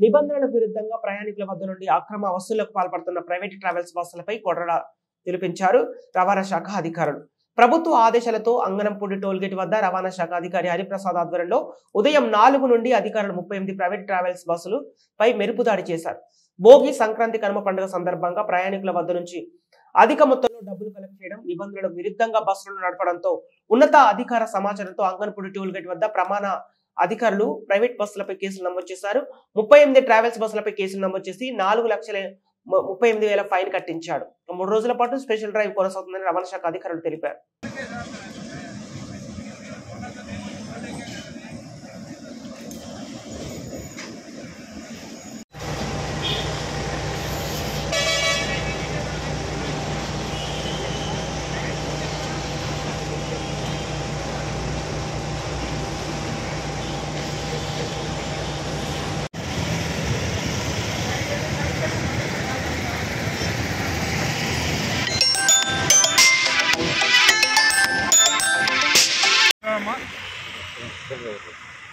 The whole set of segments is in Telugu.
నిబంధనలకు విరుద్ధంగా ప్రయాణికుల వద్ద నుండి అక్రమ వసూళ్లకు పాల్పడుతున్న ప్రైవేట్ ట్రావెల్స్ బస్సులపై కొరడా తెలిపించారు రవాణా శాఖ అధికారులు. ప్రభుత్వ ఆదేశాలతో అంగనంపూడి టోల్గేట్ వద్ద రవాణా శాఖ అధికారి హరిప్రసాద్ ఆధ్వర్యంలో ఉదయం 4 నుండి అధికారులు 38 ప్రైవేట్ ట్రావెల్స్ బస్సులు పై మెరుపు దాడి చేశారు. భోగి, సంక్రాంతి, కనుమ పండుగ సందర్భంగా ప్రయాణికుల వద్ద నుంచి అధిక మొత్తంలో డబ్బులు కలెక్ట్ చేయడం, నిబంధనలకు విరుద్ధంగా బస్సులను నడపడంతో ఉన్నత అధికార సమాచారంతో అంగన్పూడి టోల్గేట్ వద్ద ప్రమాణ అధికారులు ప్రైవేట్ బస్సులపై కేసులు నమోదు చేశారు. 38 ట్రావెల్స్ బస్సులపై కేసులు నమోదు చేసి 4,38,000 ఫైన్ కట్టించాడు. 3 రోజుల పాటు స్పెషల్ డ్రైవ్ కొనసాగుతుందని రవాణా శాఖ అధికారులు తెలిపారు.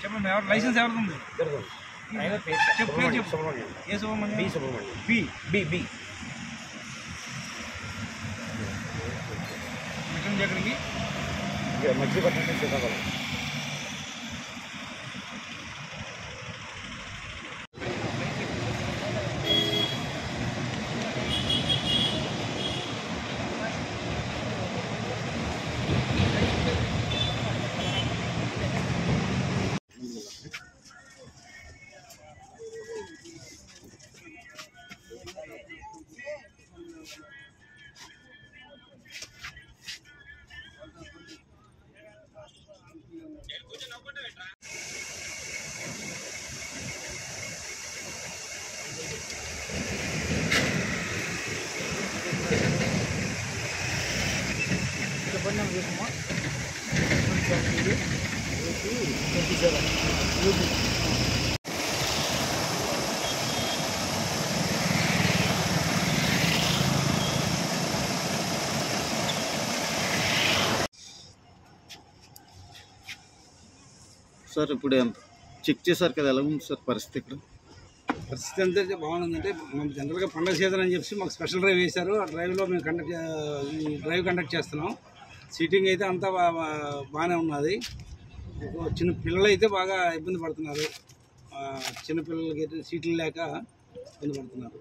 చెప్పండి, లైసెన్స్ ఎవరిది ఉంది? చెప్పు. ఏ సుబ్రహ్మణ్యం? బి. ఎక్కడికి? మధ్యపట్నం శ్రీకాకుళం. సార్ ఇప్పుడు చెక్ చేశారు కదా, ఎలా ఉంది సార్ పరిస్థితి? ఇక్కడ పరిస్థితి అంతే బాగుందంటే, మనం జనరల్గా పండుగ సీజన్ అని చెప్పి మాకు స్పెషల్ డ్రైవ్ వేశారు. ఆ డ్రైవ్లో మేము కండక్ట్ చేస్తున్నాం. సీటింగ్ అయితే అంతా బాగానే ఉన్నది. చిన్న పిల్లలు అయితే బాగా ఇబ్బంది పడుతున్నారు. చిన్నపిల్లలకి అయితే సీట్లు లేక ఇబ్బంది పడుతున్నారు.